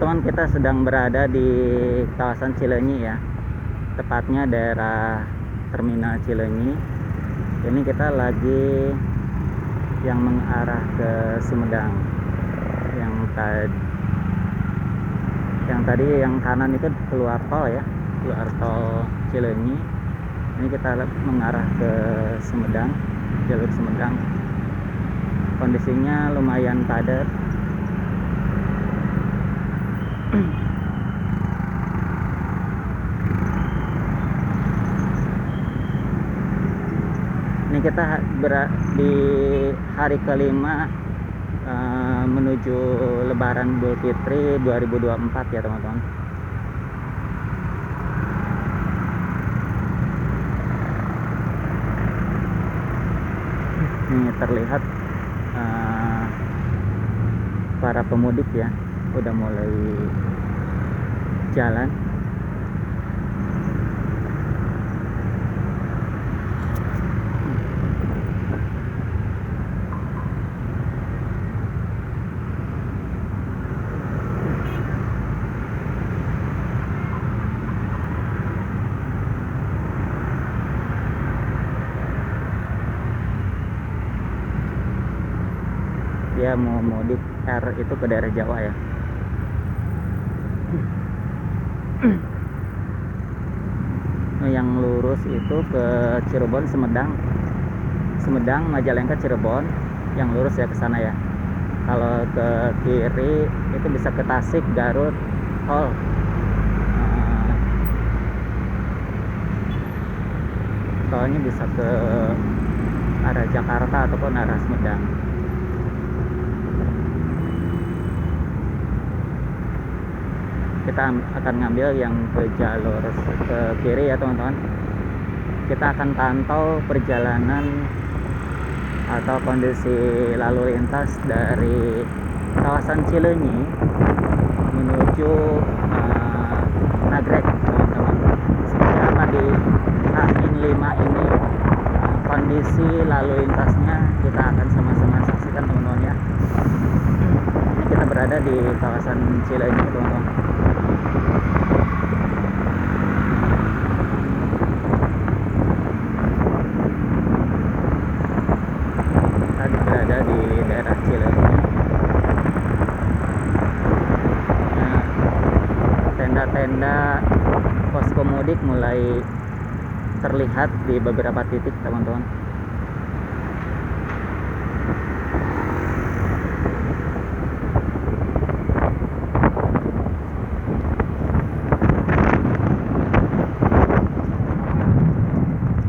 teman-teman, kita sedang berada di kawasan Cileunyi ya, tepatnya daerah terminal Cileunyi. Ini kita lagi yang mengarah ke Sumedang. Yang tadi yang kanan itu keluar tol ya, keluar tol Cileunyi. Ini kita mengarah ke Sumedang, jalur Sumedang. Kondisinya lumayan padat. Ini kita di hari kelima menuju Lebaran Idul Fitri 2024 ya teman-teman. Ini terlihat para pemudik ya udah mulai jalan. Dia mau mudik itu ke daerah Jawa ya. Yang lurus itu ke Cirebon, Sumedang, Majalengka, Cirebon. Yang lurus ya ke sana ya. Kalau ke kiri itu bisa ke Tasik, Garut, tol. Tolnya bisa ke arah Jakarta ataupun arah Sumedang. Kita akan ngambil yang ke jalur ke kiri ya teman-teman. Kita akan pantau perjalanan atau kondisi lalu lintas dari kawasan Cileunyi menuju Nagreg teman-teman. Seperti apa di H-5 ini kondisi lalu lintasnya kita akan sama-sama saksikan teman-teman ya. Ini kita berada di kawasan Cileunyi teman-teman. Di daerah Cileunyi. Tenda-tenda posko mudik mulai terlihat di beberapa titik teman-teman.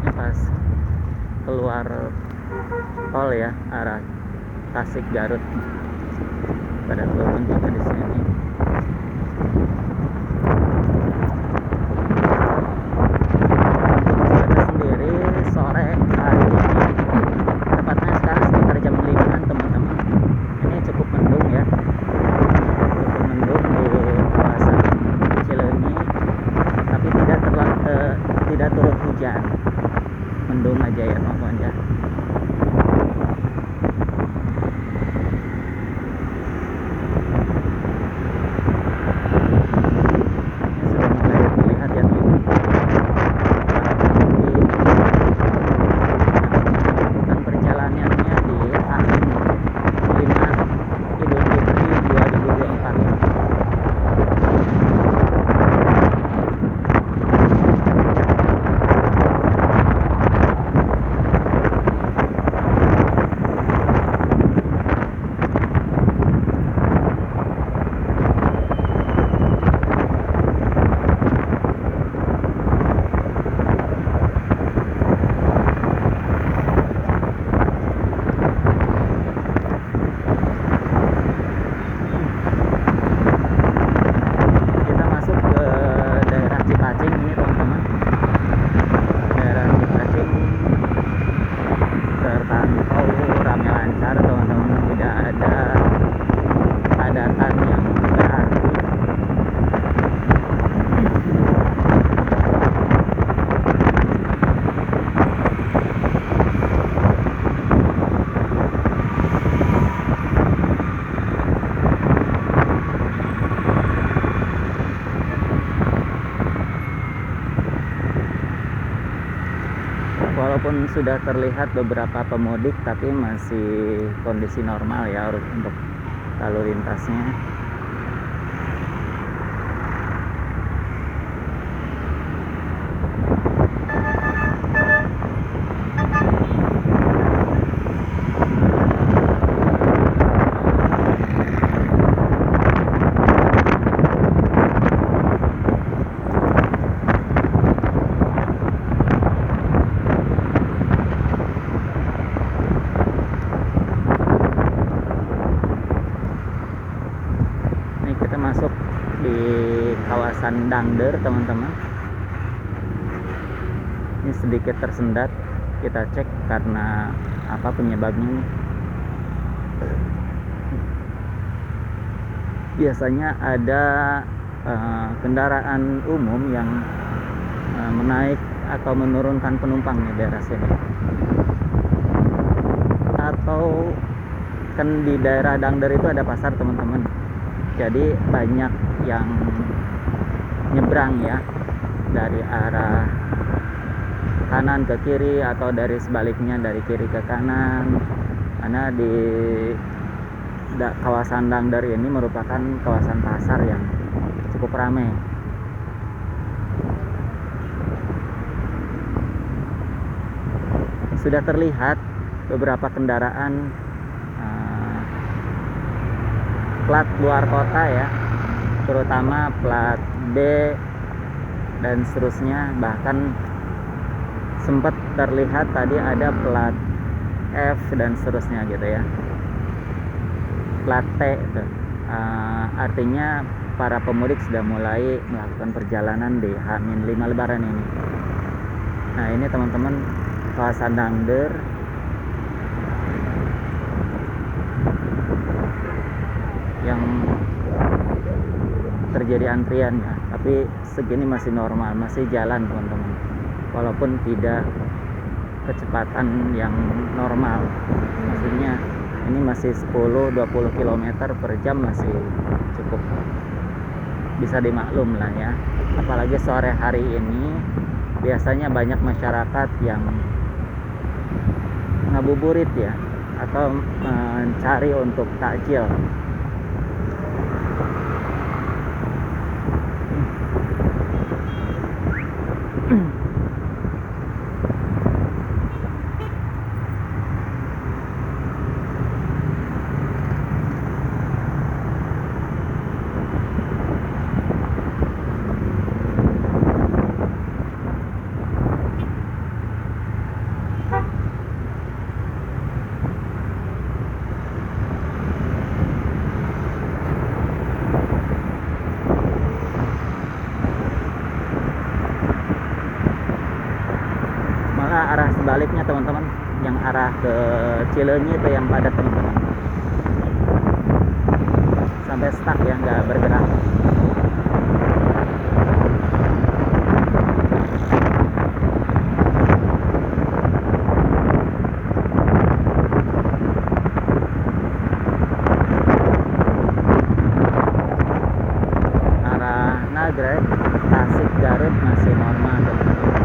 Ini pas keluar tol ya, arah Tasik, Garut, pada turun juga di sini. Cuaca sendiri sore hari ini, tepatnya sekarang sekitar jam 5-an teman-teman. Ini cukup mendung ya, cukup mendung di kawasan Cileunyi, tapi tidak turun hujan, mendung aja ya teman-teman ya. walaupun sudah terlihat beberapa pemudik tapi masih kondisi normal ya untuk lalu lintasnya. Masuk di kawasan Dangder, teman-teman. Ini sedikit tersendat, kita cek karena apa penyebabnya nih. Biasanya ada kendaraan umum yang menaik atau menurunkan penumpang di daerah sini, atau kan di daerah Dangder itu ada pasar, teman-teman. Jadi banyak yang nyebrang ya dari arah kanan ke kiri atau dari sebaliknya dari kiri ke kanan, karena di kawasan Dangder ini merupakan kawasan pasar yang cukup ramai. Sudah terlihat beberapa kendaraan plat luar kota ya, terutama plat B dan seterusnya. Bahkan sempat terlihat tadi ada plat F dan seterusnya gitu ya, plat T itu. Artinya para pemudik sudah mulai melakukan perjalanan di H-5 Lebaran ini. Nah ini teman-teman, kawasan Dangder yang terjadi antrian ya, tapi segini masih normal, masih jalan teman-teman, walaupun tidak kecepatan yang normal. Maksudnya ini masih 10-20 km per jam, masih cukup bisa dimaklum lah ya. Apalagi sore hari ini biasanya banyak masyarakat yang ngabuburit ya, atau mencari untuk takjil. Arah sebaliknya teman-teman, yang arah ke Cileunyi itu yang padat teman-teman, sampai stuck ya, nggak bergerak. Arah Nagreg, Tasik, Garut masih normal teman-teman.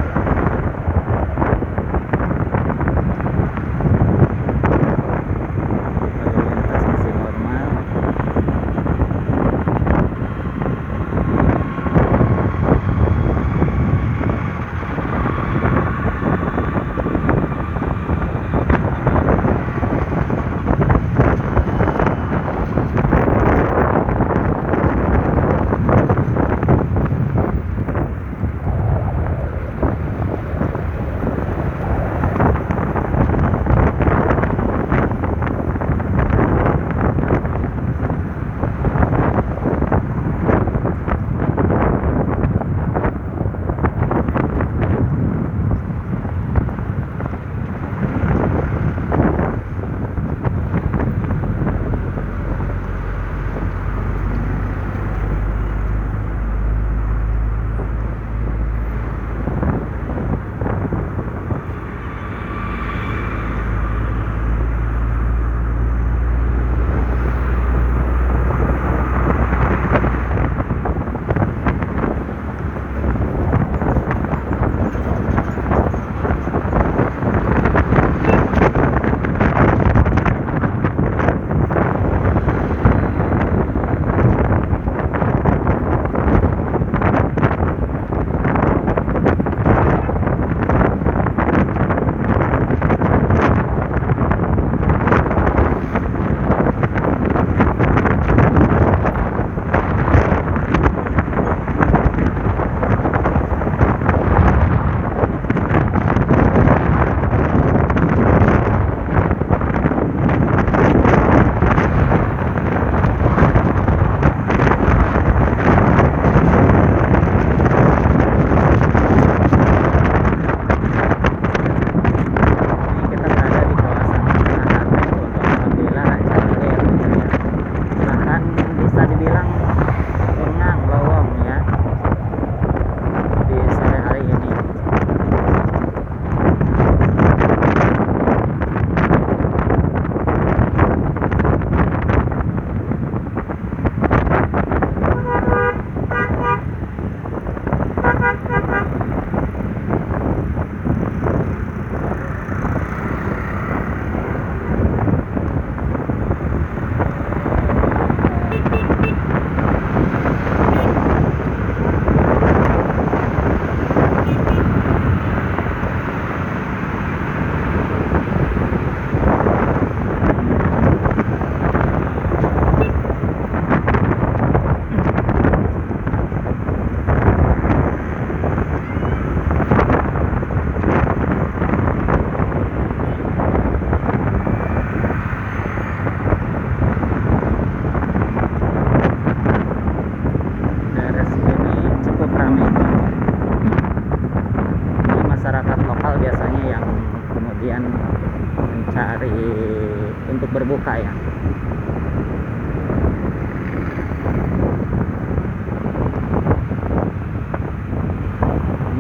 terbuka ya.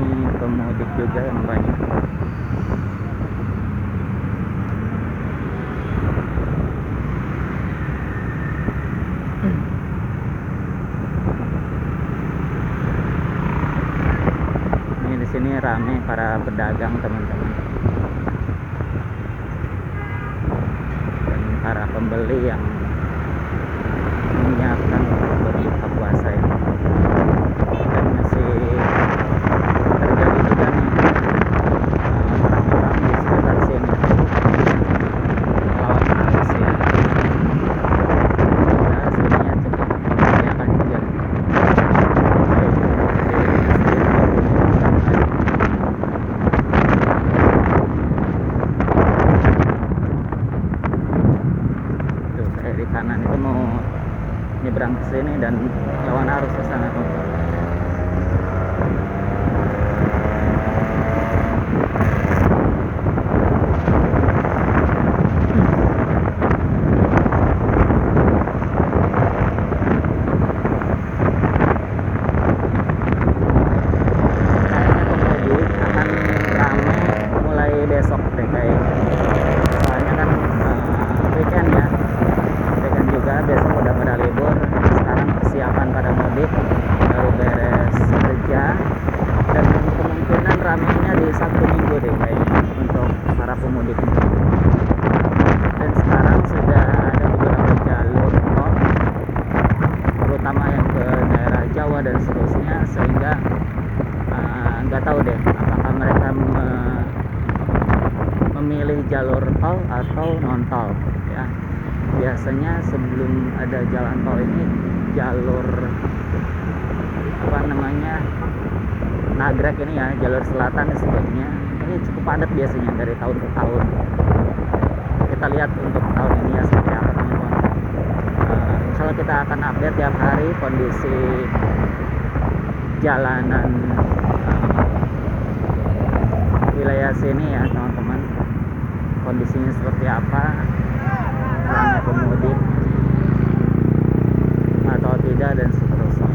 Ini pemudik juga yang banyak. Ini di sini rame para pedagang teman-teman, dan para pembeli yang menyiapkan untuk berbuka puasa ya. Dan masih terjadi juga nih orang-orang di sekitar sini melawan arus ya. Nah, sebenarnya cukup membahayakan juga. Tuh, saya di kanan itu mau nyebrang ke sini dan lawan arus ke sana tuh. Kayaknya pemudik akan ramai mulai besok deh kayak. Soalnya kan weekend ya. Weekend juga, besok udah pada libur. Sekarang persiapan pada mudik, baru beres kerja, dan kemungkinan ramainya di Sabtu Minggu deh kayaknya untuk para pemudik. Dan sekarang sudah ada beberapa jalur tol, terutama yang ke daerah Jawa dan seterusnya, sehingga nggak tahu deh apakah mereka memilih jalur tol atau non tol ya. Biasanya sebelum ada jalan tol ini jalur apa namanya Nagrek ini ya, jalur selatan disebutnya, ini cukup padat biasanya dari tahun ke tahun. Kita lihat untuk tahun ini ya seperti apa teman-teman. Kalau kita akan update tiap hari kondisi jalanan wilayah sini ya teman-teman, kondisinya seperti apa, ramai pemudik atau tidak dan seterusnya.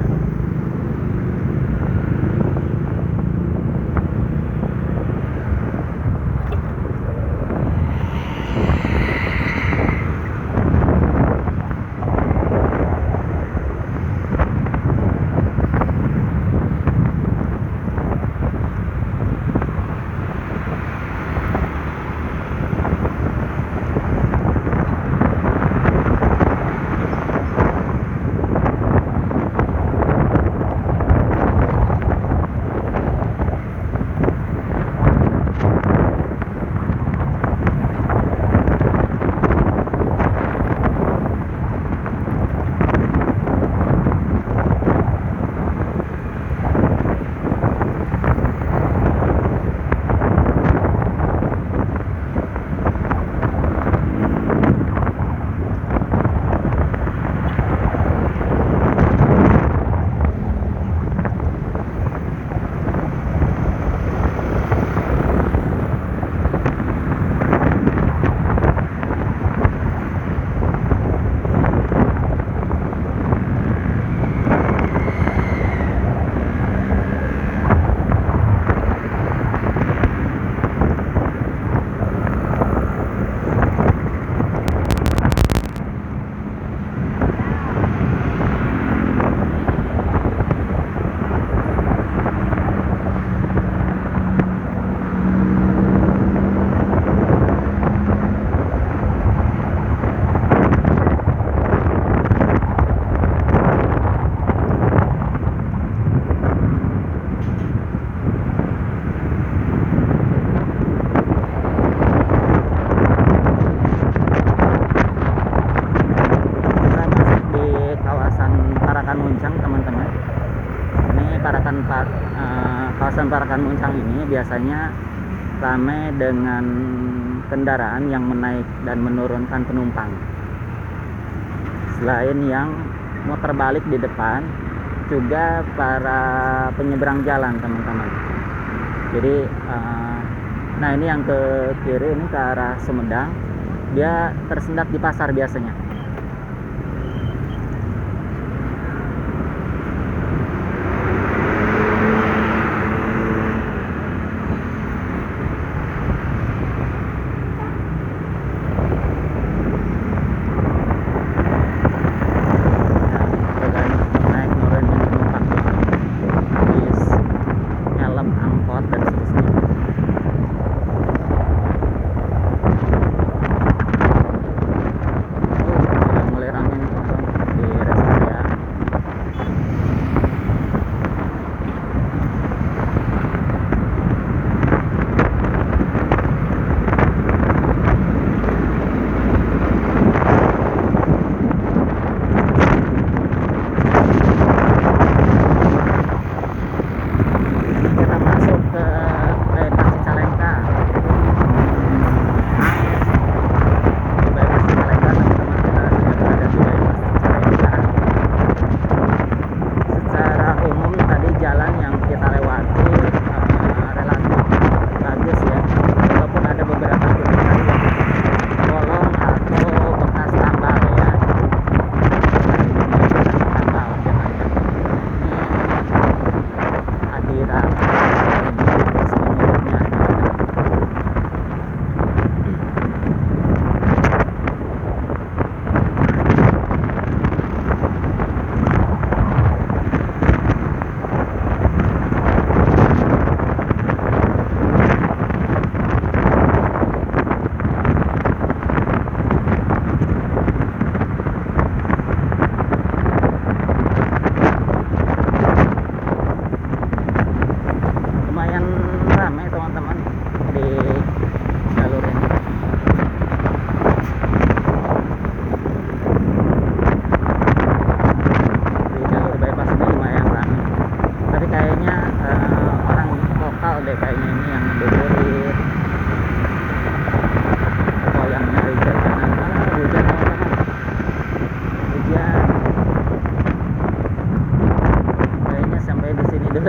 Kawasan Parakan Muncang ini biasanya ramai dengan kendaraan yang menaik dan menurunkan penumpang. Selain yang muter balik di depan, juga para penyeberang jalan teman-teman. Jadi nah ini yang ke kiri ini ke arah Sumedang, dia tersendat di pasar biasanya.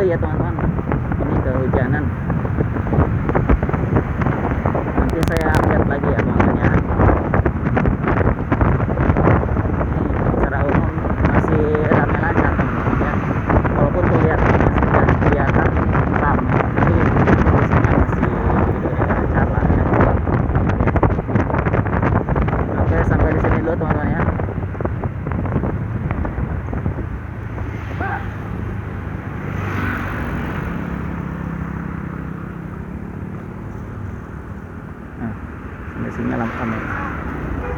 Ya teman-teman, ini kehujanan. Nanti saya update lagi ya teman-teman ya. Ini secara umum masih ramai lancar teman-teman ya, walaupun kelihatannya sudah kelihatan ramai, tapi kondisinya masih lancar lah ya. Oke, sampai di sini dulu teman-teman ya. Nah, sampai sini lampu kamera.